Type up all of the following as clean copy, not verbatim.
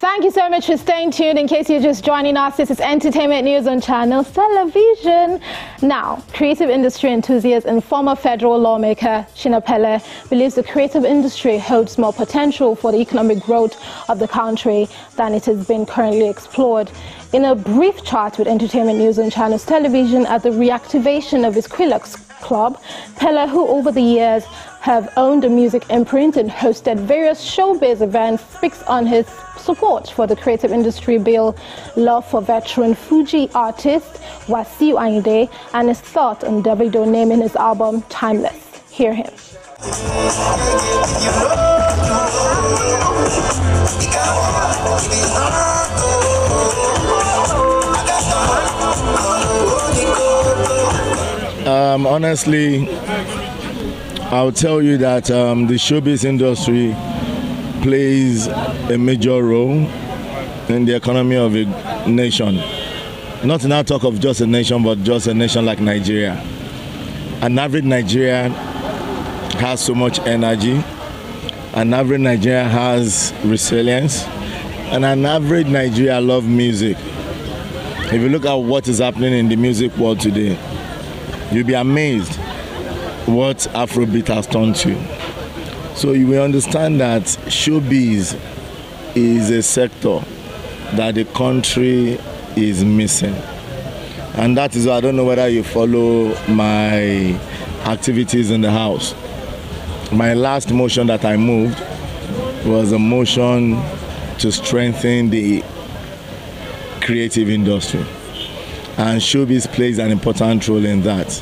Thank you so much for staying tuned. In case you're just joining us, this is Entertainment News on Channels Television. Now, creative industry enthusiast and former federal lawmaker Shina Peller believes the creative industry holds more potential for the economic growth of the country than it has been currently explored. In a brief chat with Entertainment News on Channels Television at the reactivation of his Quillox Club, Peller, who over the years have owned a music imprint and hosted various showbiz events, speaks on his support for the creative industry bill, love for veteran Fuji artist Wasiu Ayinde, and his thought on Davido naming his album Timeless. Hear him. Honestly, I'll tell you that the showbiz industry plays a major role in the economy of a nation. Not to now talk of just a nation, but just a nation like Nigeria. An average Nigeria has so much energy. An average Nigeria has resilience. And an average Nigeria loves music. If you look at what is happening in the music world today, you'll be amazed what Afrobeat has turned to. So you will understand that showbiz is a sector that the country is missing. And that is why I don't know whether you follow my activities in the House. My last motion that I moved was a motion to strengthen the creative industry. And showbiz plays an important role in that.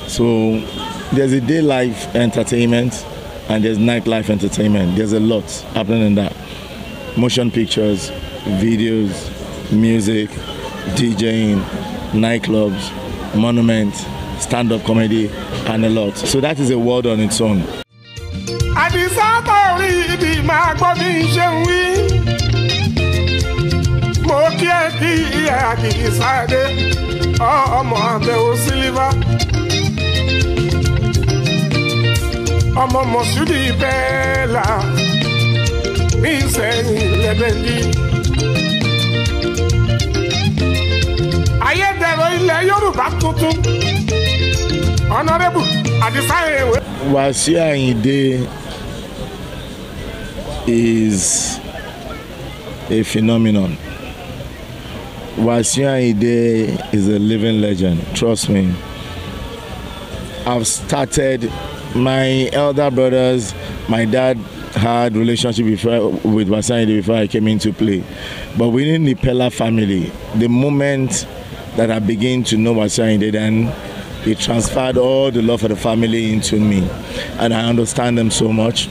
So there's a day life entertainment and there's nightlife entertainment. There's a lot happening in that. Motion pictures, videos, music, DJing, nightclubs, monuments, stand-up comedy, and a lot. So that is a world on its own. Ọmọ Mọ̀súdì Peller ní Ìsẹ̀yìn lẹ́bẹ̀ndì. Ayédèrú ilẹ̀ Yorùbá tuntun. Honorable Adisa Ewe. Wasiu Ayinde is a phenomenon. Wasiu Ayinde is a living legend, trust me. I've started, my elder brothers, my dad had relationship with Wasiu Ayinde before I came into play. But within the Peller family, the moment that I began to know Wasiu Ayinde, then he transferred all the love for the family into me. And I understand them so much.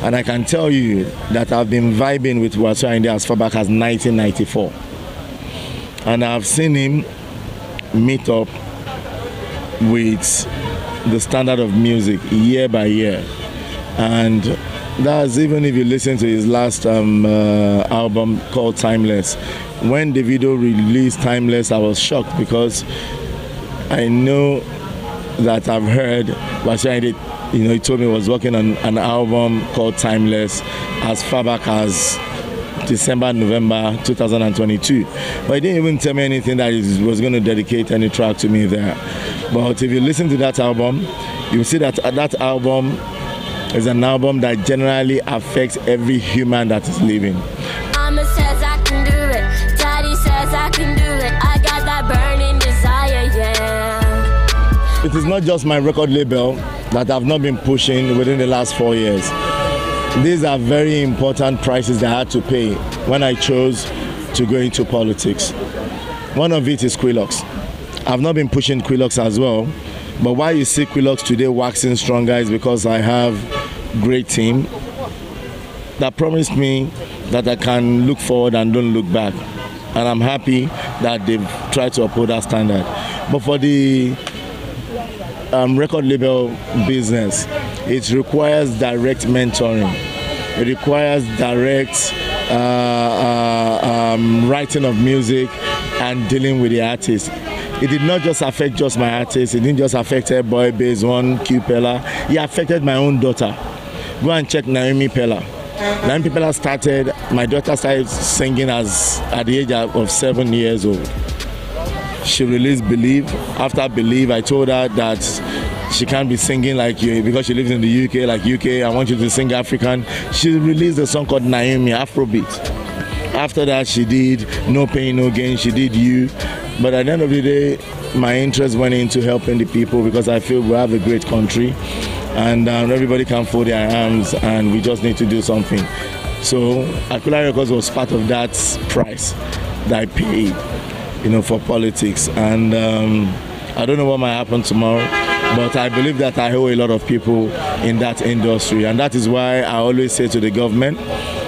And I can tell you that I've been vibing with Wasiu Ayinde as far back as 1994. And I've seen him meet up with the standard of music year by year. And that's even if you listen to his last album called Timeless. When Davido released Timeless, I was shocked because I know that I've heard Wasiu Ayinde, he told me he was working on an album called Timeless as far back as December, November 2022. But he didn't even tell me anything that he was going to dedicate any track to me there. But if you listen to that album, you'll see that that album is an album that generally affects every human that is living. Mama says I can do it. Daddy says I can do it. I got that burning desire, yeah. It is not just my record label that I've not been pushing within the last 4 years. These are very important prices that I had to pay when I chose to go into politics. One of it is Quillox. I've not been pushing Quillox as well, but why you see Quillox today waxing stronger is because I have a great team that promised me that I can look forward and don't look back. And I'm happy that they've tried to uphold that standard. But for the record label business, it requires direct mentoring. It requires direct writing of music and dealing with the artist. It did not just affect just my artist. It didn't just affect her boy, Base One, Q Peller. It affected my own daughter. Go and check Naomi Peller. Then people have started. My daughter started singing at the age of 7 years old. She released Believe. After Believe, I told her that she can't be singing like you because she lives in the UK. Like UK, I want you to sing African. She released a song called Naomi, Afrobeat. After that, she did No Pain, No Gain. She did You. But at the end of the day, my interest went into helping the people because I feel we have a great country and everybody can fold their arms and we just need to do something. So Aquila Records was part of that price that I paid, for politics. And I don't know what might happen tomorrow, but I believe that I owe a lot of people in that industry. And that is why I always say to the government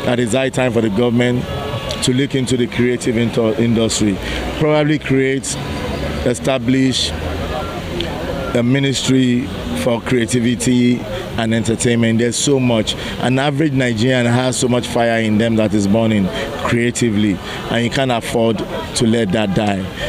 that it's high time for the government to look into the creative industry, probably establish a ministry for creativity and entertainment. There's so much. An average Nigerian has so much fire in them that is burning creatively, and you can't afford to let that die.